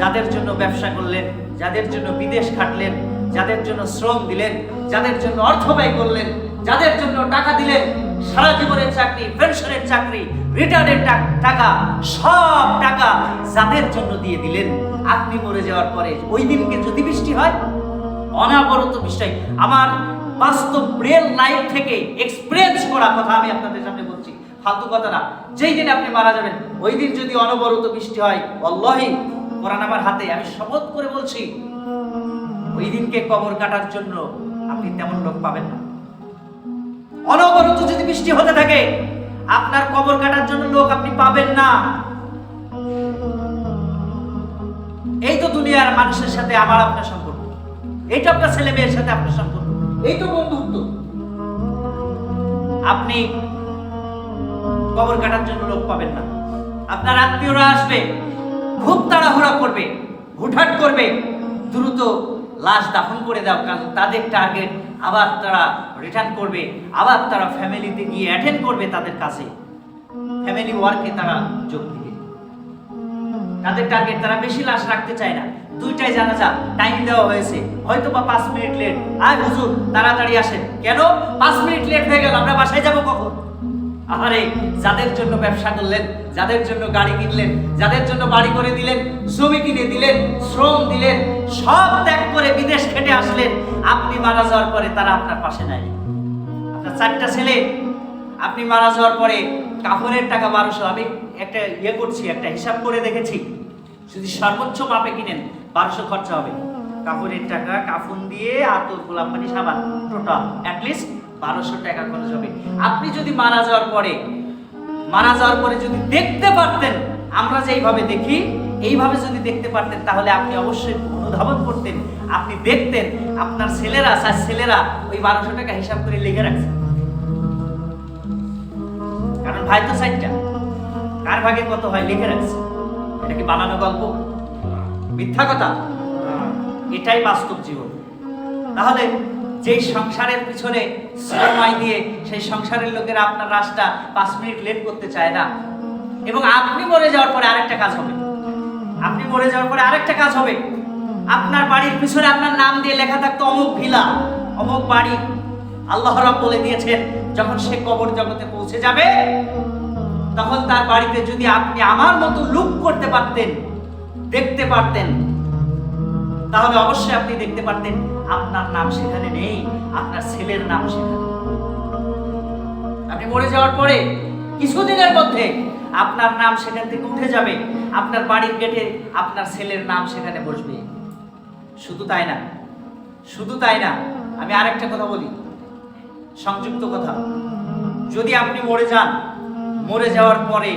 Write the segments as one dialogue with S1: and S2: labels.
S1: যাদের জন্য ব্যবসা করলেন, যাদের জন্য বিদেশ খাটলেন, যাদের জন্য শ্রম দিলেন, যাদের জন্য অর্থ ব্যয় করলেন, যাদের জন্য টাকা দিলেন, সারা জীবনের চাকরি, পেনশনের চাকরি, রিটায়ার্ডের টাকা, সব টাকা যাদের জন্য দিয়ে দিলেন, আপনি মরে যাওয়ার পরে ওই দিনকে যদি বৃষ্টি হয়, অনবরত বৃষ্টি হয়। আমার বাস্তব রিয়েল লাইফ থেকে এক্সপেরিয়েন্স করা কথা আমি আপনাদের সামনে বলছি, ফালতু কথা না। যেই দিন আপনি মারা যাবেন ওই দিন যদি অনবরত বৃষ্টি হয়, আল্লাহি কোরআন আমার হাতে, আমি শপথ করে বলছি, ওই দিনকে কবর কাটার জন্য আপনি তেমন লোক পাবেন না। অনবরত যদি বৃষ্টি হতে থাকে, আপনার কবর কাটার জন্য লোক আপনি পাবেন না। এই তো দুনিয়ার মানুষের সাথে আমার আপনার সম্পর্ক, এই তো আপনার ছেলে মেয়ের সাথে আপনার সম্পর্ক, এই তো বন্ধুত্ব। আপনি কবর কাটার জন্য লোক পাবেন না। আপনার আত্মীয়রা আসবে, খুব তাড়াহুড়া করবে, হুটহাট করবে, দ্রুত লাশ দাফন করে দাও, কারণ তাদের টার্গেট আবার তারা রিটার্ন করবে, আবার তারা ফ্যামিলিতে গিয়ে অ্যাটেন্ড করবে, তাদের কাছে ফ্যামিলি ওয়ার্কে তারা যোগ দিবে। তাদের টার্গেট, তারা বেশি লাশ রাখতে চায় না। দুইটাই জানাজা টাইম দেওয়া হয়েছে, হয়তো বা 5 মিনিট লেট। আয় হুজুর তাড়াতাড়ি আসেন। কেন 5 মিনিট লেট হয়ে গেল, আমরা বাসায় যাব কখন? আরে যাদের জন্য ব্যবসা করলেন, যাদের জন্য গাড়ি কিনলেন, যাদের জন্য বাড়ি করে দিলেন, জমি কিনে দিলেন, শ্রম দিলেন, সব ত্যাগ করে বিদেশ খেটে আসলেন, আপনি মারা যাওয়ার পরে তারা আপনার পাশে নাই। আপনার 4টা ছেলে, আপনি মারা যাওয়ার পরে কাফনের টাকা 1200, আমি একটা করছি, একটা হিসাব করে দেখেছি, যদি সর্বোচ্চ মাপে কিনেন 1200 খরচা হবে। কাপড়ের টাকা, কাফন দিয়ে আতর, গোলাপ পানি, সাবান, টোটাল অ্যাটলিস্ট 1200 টাকা খরচ হবে। আপনি যদি মারা যাওয়ার পরে যদি দেখতে পারতেন, আমরা যেইভাবে দেখি এইভাবে যদি দেখতে পারতেন, তাহলে আপনি অবশ্যই অনুধাবন করতেন, আপনি দেখতেন আপনার ছেলেরা ওই 1200 টাকা হিসাব করে লিখে রাখছে। কারণ ভাই তো 4টা, কার ভাগে কত হয় লিখে রাখছে। এটা কি বানানো গল্প? মিথ্যা কথা? এটাই বাস্তব জীবন। তাহলে যেই সংসারের পিছনে সময় দিয়ে সেই সংসারের লোকেরা আপনার রাস্তা 5 মিনিট লেট করতে চায় না। এবং আপনি মরে যাওয়ার পরে আরেকটা কাজ হবে, আপনার বাড়ির পিছনে আপনার নাম দিয়ে লেখা থাকতো অমুক ভিলা, অমুক বাড়ি। আল্লাহ রাব্বুল বলে দিয়েছেন, যখন সে কবর জগতে পৌঁছে যাবে, তখন তার বাড়িতে যদি আপনি আমার মতো লুক করতে পারতেন, দেখতে পারতেন, তাহলে অবশ্যই আপনি দেখতে পারতেন আপনার নাম সেখানে নেই, আপনার ছেলের নাম সেখানে। আপনি মরে যাওয়ার পরে কিছুদিনের মধ্যে আপনার নাম সেখান থেকে উঠে যাবে, আপনার বাড়ির গেটে আপনার ছেলের নাম সেখানে বসবে। শুধু তাই না, আমি আরেকটা কথা বলি, সংযুক্ত কথা। যদি আপনি মরে যাওয়ার পরে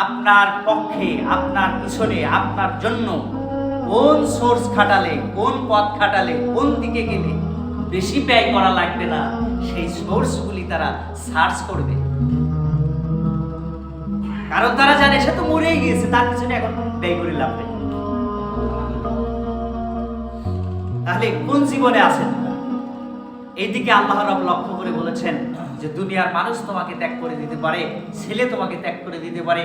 S1: আপনার পক্ষে, আপনার পিছনে, আপনার জন্য কোন সোর্স খাটালে, কোন পথ খাটালে, কোন দিকে গেলে বেশি ব্যয় করা লাগবে না, সেই সোর্সগুলি তারা সার্চ করবে। কারণ তারা জানে সে তো মরেই গিয়েছে, তার পিছনে এখন ব্যয় করে লাভ নেই। তাহলে কোন জীবনে আছেন? এইদিকে আল্লাহ রাব্বুল লক্ষ্য করে বলেছেন যে দুনিয়ার মানুষ তোমাকে ত্যাগ করে দিতে পারে, ছেলে তোমাকে ত্যাগ করে দিতে পারে,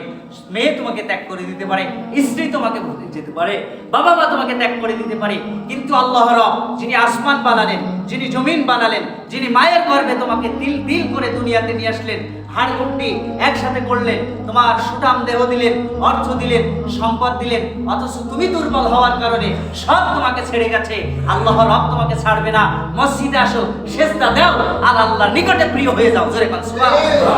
S1: মেয়ে তোমাকে ত্যাগ করে দিতে পারে, স্ত্রী তোমাকে ভুলে যেতে পারে, বাবা মা তোমাকে ত্যাগ করে দিতে পারে, কিন্তু আল্লাহ রাব্বুল যিনি আসমান বানালেন, যিনি জমিন বানালেন, যিনি মায়ের গর্ভে তোমাকে তিল তিল করে দুনিয়াতে নিয়ে আসলেন, হাড় গুটি একসাথে করলেন, তোমার সুঠাম দেহ দিলেন, অর্থ দিলেন, সম্পদ দিলেন, অথচ তুমি দুর্বল হওয়ার কারণে সব তোমাকে ছেড়ে গেছে। আল্লাহ রাব্বুল তোমাকে ছাড়বে না। মসজিদে আসো, সিজদা দাও, আর আল্লাহর নিকটে প্রিয় হয়ে যাও। জোরে বল সুবহানাল্লাহ।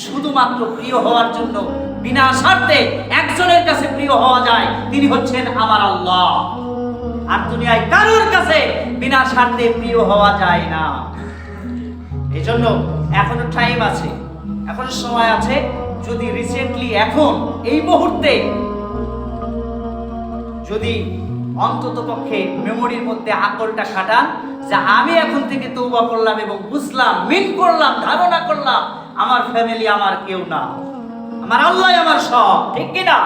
S1: শুধুমাত্র প্রিয় হওয়ার জন্য বিনা স্বার্থে একজনের কাছে প্রিয় হওয়া যায়, তিনি হচ্ছেন আমার আল্লাহ। আর দুনিয়ায় কারোর কাছে বিনা স্বার্থে প্রিয় হওয়া যায় না। এজন্য এখনো টাইম আছে, এখনো সময় আছে। যদি রিসেন্টলি এখন এই মুহূর্তে যদি অন্তত পক্ষে মেমোরির মধ্যে আকলটা খাটান যে আমি এখন থেকে তওবা করলাম এবং বুঝলাম, মিন করলাম, ধারণা করলাম আমার ফ্যামিলি আমার কেউ না, আমার আল্লাহ আমার সব, ঠিক কিনা?